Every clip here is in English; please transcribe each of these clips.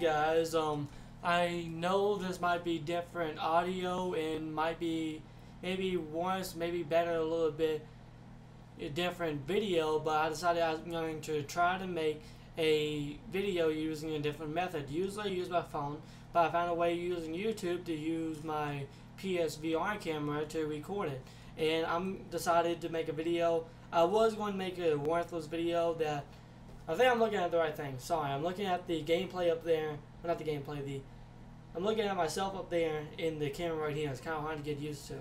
guys, I know this might be different audio and might be maybe worse, maybe better, a little bit a different video, but I decided I was going to try to make a video using a different method. Usually I use my phone, but I found a way using YouTube to use my PSVR camera to record it. And I'm decided to make a video. I was going to make a worthless video that I think I'm looking at the right thing. Sorry, I'm looking at the gameplay up there. Well, not the gameplay, I'm looking at myself up there in the camera right here. It's kind of hard to get used to.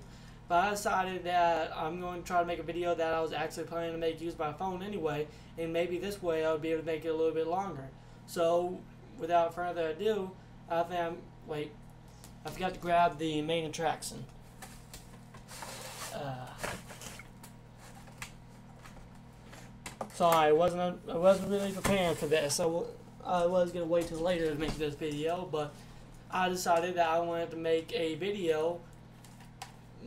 But I decided that I'm going to try to make a video that I was actually planning to make use my phone anyway, and maybe this way I'll be able to make it a little bit longer. So, without further ado, I think I forgot to grab the main attraction. Sorry, I wasn't really preparing for this. So I was gonna wait till later to make this video, but I decided that I wanted to make a video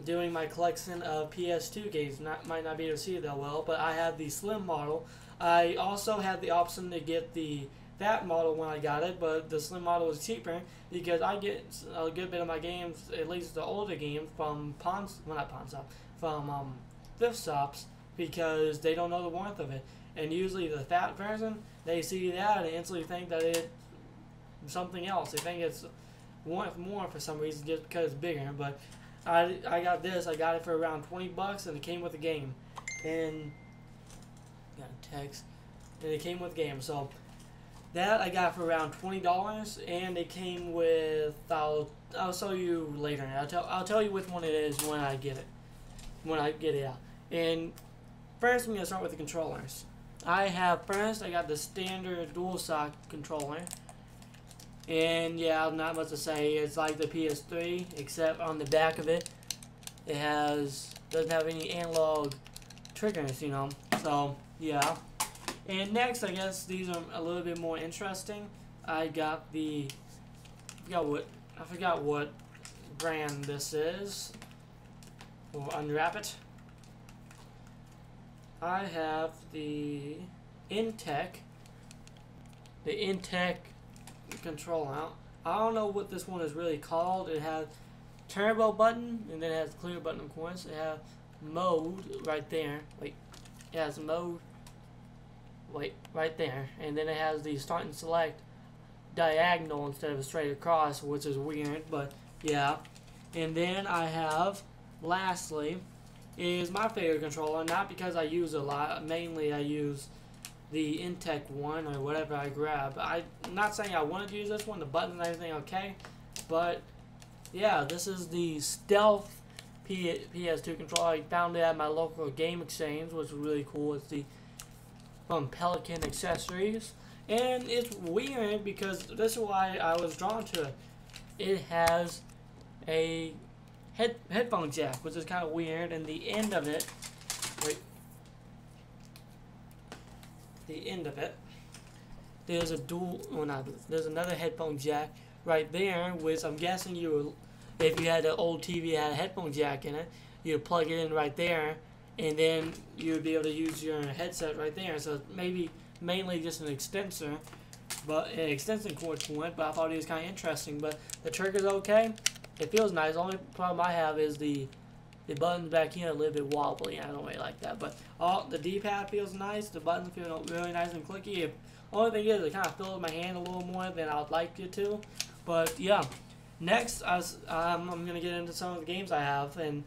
doing my collection of PS2 games. Might not be able to see it that well, but I have the slim model. I also had the option to get the fat model when I got it, but the slim model was cheaper because I get a good bit of my games, at least the older games, from thrift shops, because they don't know the worth of it. And usually the fat version, they see that and instantly think that it's something else. They think it's worth more for some reason just because it's bigger. But I got this. I got it for around 20 bucks, and it came with a game. And got a text, and it came with a game. So that I got for around $20, and it came with. I'll show you later. I'll tell you which one it is when I get it. When I get it out. And first, I'm gonna start with the controllers. I got the standard DualShock controller. And yeah, not much to say. It's like the PS3, except on the back of it, it doesn't have any analog triggers, you know. So yeah. And next, I guess these are a little bit more interesting. I got I forgot what brand this is. We'll unwrap it. I have the Intech controller. I don't know what this one is really called. It has turbo button, and then it has clear button, of course. It has mode right there. It has mode right there, and then it has the start and select diagonal instead of straight across, which is weird, but yeah. And then I have, lastly, is my favorite controller, not because I use a lot. Mainly I use the Intech one or whatever I grab. I'm not saying I wanted to use this one. The buttons and everything okay, but yeah, this is the Stealth PS2 controller. I found it at my local game exchange, which was really cool. It's from Pelican Accessories, and it's weird because this is why I was drawn to it. It has a headphone jack, which is kind of weird, and the end of it, there's there's another headphone jack right there, which I'm guessing if you had an old TV that had a headphone jack in it, you'd plug it in right there, and then you'd be able to use your headset right there. So maybe mainly just an extensor, but an extension cord for it. But I thought it was kind of interesting. But the trigger's okay. It feels nice. The only problem I have is the buttons back here are a little bit wobbly. I don't really like that. But the D-pad feels nice. The buttons feel really nice and clicky. Only thing is, it kind of fills my hand a little more than I would like it to. But yeah. Next, I'm going to get into some of the games I have. And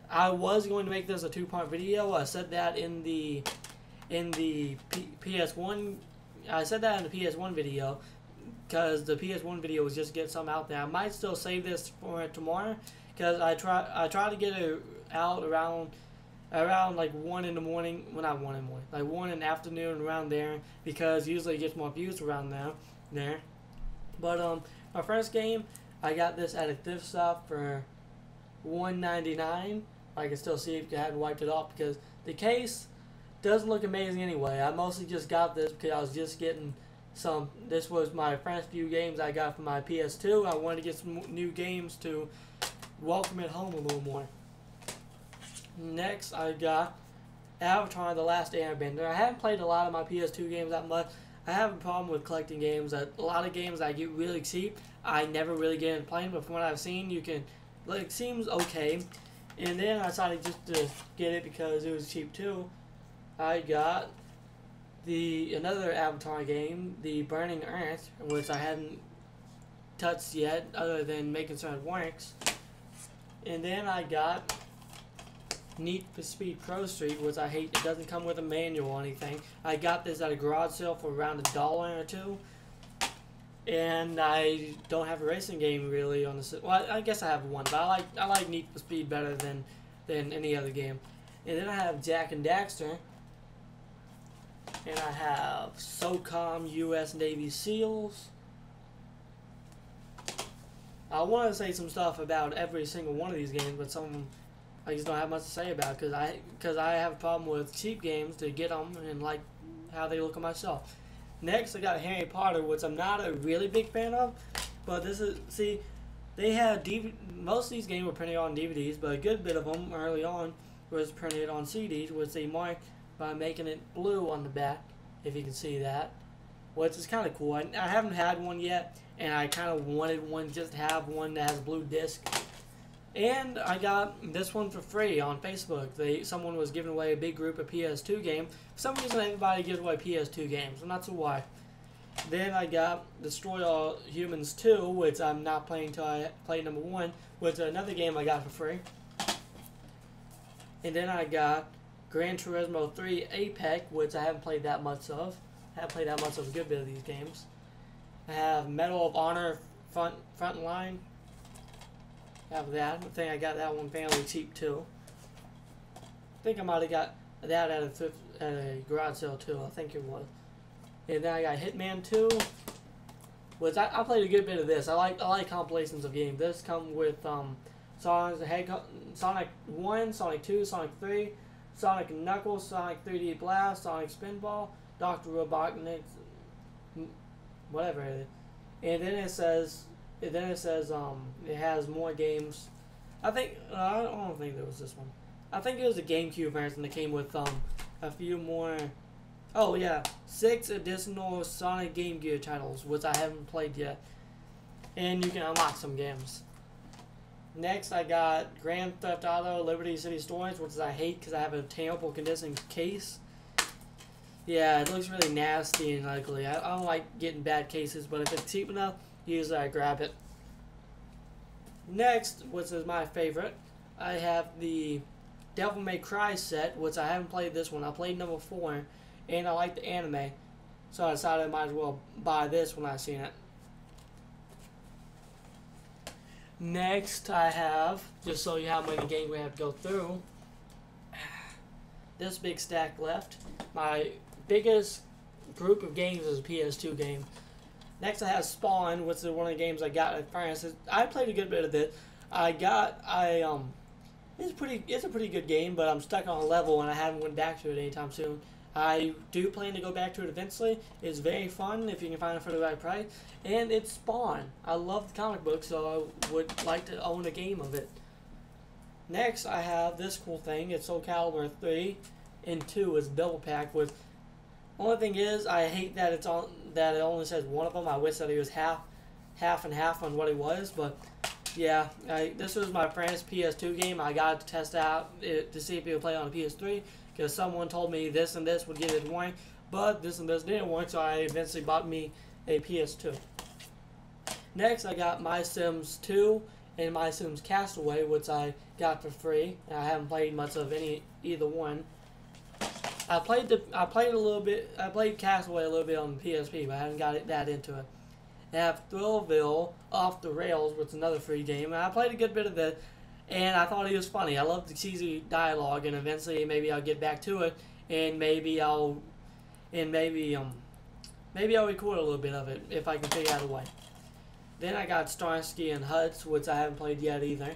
I was going to make this a two-part video. I said that in the PS1. I said that in the PS1 video, because the PS1 video was just getting something out there. I might still save this for tomorrow, because I try to get it out around like 1 in the morning. Well, not 1 in the morning, like 1 in the afternoon, around there, because usually it gets more views around there. But my first game, I got this at a thrift shop for $1.99. I can still see if you hadn't wiped it off, because the case doesn't look amazing anyway. I mostly just got this because I was just getting this was my first few games I got for my PS2. I wanted to get some new games to welcome it home a little more. Next, I got Avatar: The Last Airbender. I haven't played a lot of my PS2 games that much. I have a problem with collecting games. A lot of games I get really cheap, I never really get into playing, but from what I've seen, you can, like, it seems okay. And then I decided just to get it because it was cheap too. I got another Avatar game, the Burning Earth, which I hadn't touched yet, other than making sure it works. And then I got Need for Speed Pro Street, which I hate. It doesn't come with a manual or anything. I got this at a garage sale for around $1 or $2. And I don't have a racing game really on the. Well, I guess I have one, but I like Need for Speed better than any other game. And then I have Jack and Daxter. And I have SOCOM U.S. Navy SEALs. I want to say some stuff about every single one of these games, but some I just don't have much to say about because I have a problem with cheap games to get them and like how they look on my shelf. Next, I got Harry Potter, which I'm not a really big fan of, but this is, see, they had most of these games were printed on DVDs, but a good bit of them early on was printed on CDs, which they marked by making it blue on the back, if you can see that, which is kind of cool. I haven't had one yet, and I kind of wanted one, just to have one that has a blue disc. And I got this one for free on Facebook. Someone was giving away a big group of Ps2 games. For some reason, everybody gives away Ps2 games. I'm not sure why. Then I got Destroy All Humans 2, which I'm not playing until I play number 1, which is another game I got for free. And then I got Gran Turismo 3 Apex, which I haven't played that much of. I haven't played that much of a good bit of these games. I have Medal of Honor Frontline. Have that. I think I got that one fairly cheap too. I think I might have got that at a garage sale too. I think it was. And then I got Hitman 2, which I played a good bit of this. I like compilations of games. This comes with Sonic 1, Sonic 2, Sonic 3, Sonic Knuckles, Sonic 3D Blast, Sonic Spinball, Dr. Robotnik, whatever it is. And then it says it has more games. I don't think there was this one. I think it was a GameCube version that came with a few more. Oh yeah, 6 additional Sonic Game Gear titles, which I haven't played yet. And you can unlock some games. Next, I got Grand Theft Auto Liberty City Stories, which I hate because I have a terrible condition case. Yeah, it looks really nasty and ugly. I don't like getting bad cases, but if it's cheap enough, usually I grab it. Next, which is my favorite, I have the Devil May Cry set, which I haven't played this one. I played number 4, and I like the anime, so I decided I might as well buy this when I seen it. Next, I have, just so you have how many games we have to go through, this big stack left. My biggest group of games is a PS2 game. Next, I have Spawn, which is one of the games I got at first. I played a good bit of it. It's a pretty good game, but I'm stuck on a level and I haven't went back to it anytime soon. I do plan to go back to it eventually. It's very fun if you can find it for the right price. And it's Spawn. I love the comic book, so I would like to own a game of it. Next, I have this cool thing. It's Soul Calibur 3 and 2 is double pack with. Only thing is, I hate that it only says one of them. I wish that it was half and half on what it was, but yeah, this was my friend's PS2 game. I got to test out to see if it would play on a PS3 because someone told me this and this would get it working, but this and this didn't work, so I eventually bought me a PS2. Next, I got My Sims 2 and My Sims Castaway, which I got for free. I haven't played much of either one. I played Castaway a little bit on the PSP, but I haven't got that into it. I have Thrillville Off the Rails, which is another free game. And I played a good bit of it, and I thought it was funny. I love the cheesy dialogue, and eventually maybe I'll get back to it, and maybe I'll record a little bit of it if I can figure out a way. Then I got Starsky and Hutch, which I haven't played yet either.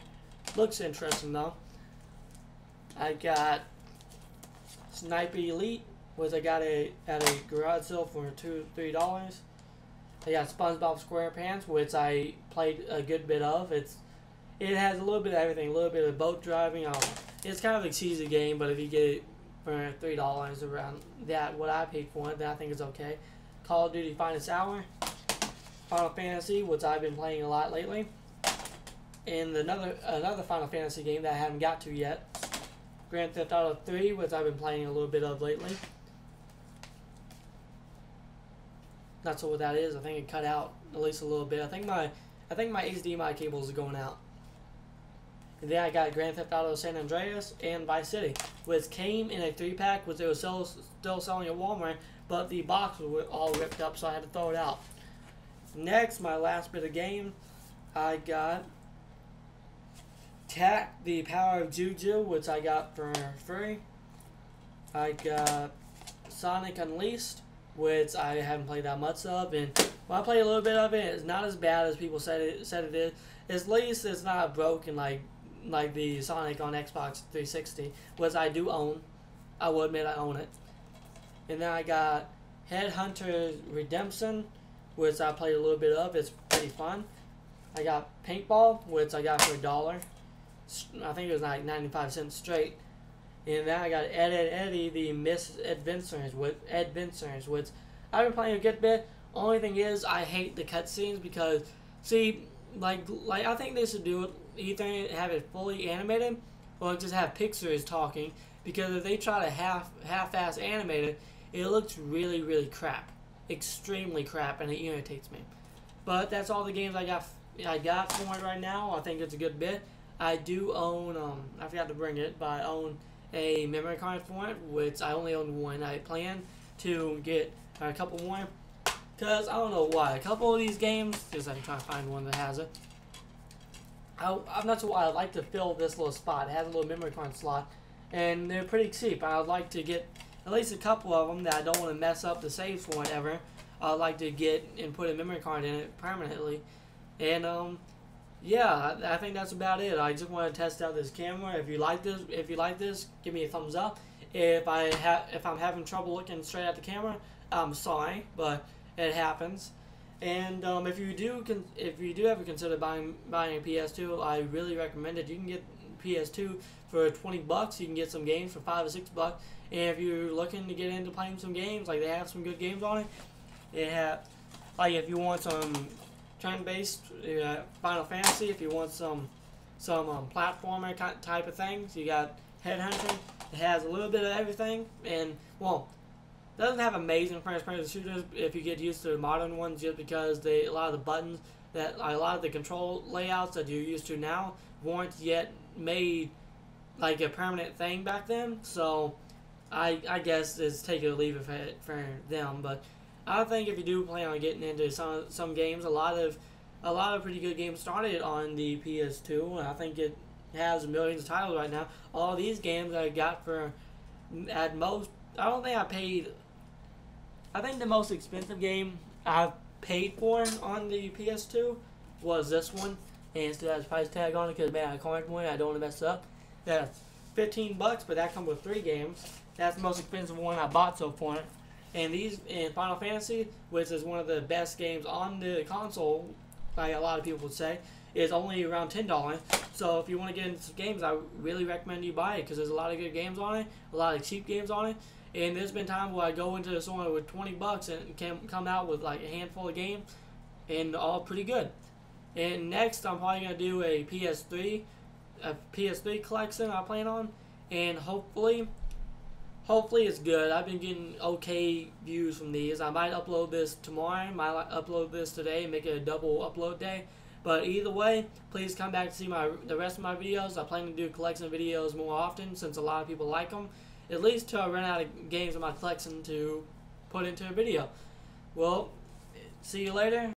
Looks interesting though. I got Sniper Elite, which I got at a garage sale for $2-3. I got SpongeBob SquarePants, which I played a good bit of. It has a little bit of everything, a little bit of boat driving. It's kind of a cheesy game, but if you get it for $3 around that, what I paid for it, then I think it's okay. Call of Duty Finest Hour, Final Fantasy, which I've been playing a lot lately, and another Final Fantasy game that I haven't got to yet, Grand Theft Auto 3, which I've been playing a little bit of lately. Not sure what that is. I think it cut out at least a little bit. I think my HDMI cables are going out. And then I got Grand Theft Auto San Andreas and Vice City, which came in a 3-pack, which they were still selling at Walmart, but the box was all ripped up, so I had to throw it out. Next, my last bit of game, I got Tak, the Power of Juju, which I got for free. I got Sonic Unleashed, which I haven't played that much of, and when I played a little bit of it, it's not as bad as people said it is. At least it's not broken like the Sonic on Xbox 360, which I do own. I will admit I own it. And then I got Headhunter Redemption, which I played a little bit of. It's pretty fun. I got Paintball, which I got for $1. I think it was like 95 cents straight. And then I got Eddie, the Misadventures, which I've been playing a good bit. Only thing is, I hate the cutscenes because, see, like I think they should do it, either have it fully animated or just have pictures talking, because if they try to half-ass animate it, it looks really, really crap. Extremely crap, and it irritates me. But that's all the games I got for it right now. I think it's a good bit. I do own, I forgot to bring it, but I own a memory card for it, which I only own one. I plan to get a couple more, because I don't know why. A couple of these games, because I'm trying to find one that has it. I'm not sure why. I'd like to fill this little spot. It has a little memory card slot, and they're pretty cheap. I would like to get at least a couple of them that I don't want to mess up the saves for whatever. I'd like to get and put a memory card in it permanently. And yeah, I think that's about it. I just want to test out this camera. If you like this, give me a thumbs up. If I'm having trouble looking straight at the camera, I'm sorry, but it happens. And if you do ever consider buying a PS2, I really recommend it. You can get PS2 for $20. You can get some games for $5 or $6. And if you're looking to get into playing some games, like they have some good games on it. They have, like if you want some turn-based Final Fantasy, if you want some platformer type of things, you got Headhunter. It has a little bit of everything, and well, doesn't have amazing first-person shooters if you get used to the modern ones, just because a lot of the buttons a lot of the control layouts that you're used to now weren't yet made like a permanent thing back then. So I guess it's take it or leave it for them. But I think if you do plan on getting into some games, a lot of pretty good games started on the PS2, and I think it has millions of titles right now. All these games I got for at most, I don't think I paid. I think the most expensive game I've paid for on the PS2 was this one, and it still has a price tag on it because man, I can't one. I don't want to mess up. That's $15, but that comes with 3 games. That's the most expensive one I bought so far. And Final Fantasy, which is one of the best games on the console, like a lot of people would say, is only around $10. So if you want to get into some games, I really recommend you buy it because there's a lot of good games on it, a lot of cheap games on it. And there's been times where I go into the store with $20 and can come out with like a handful of games, and all pretty good. And next, I'm probably gonna do a PS3 collection I plan on, and hopefully it's good. I've been getting okay views from these. I might upload this tomorrow, might upload this today, and make it a double upload day. But either way, please come back to see the rest of my videos. I plan to do collection videos more often since a lot of people like them. At least till I run out of games in my collection to put into a video. Well, see you later.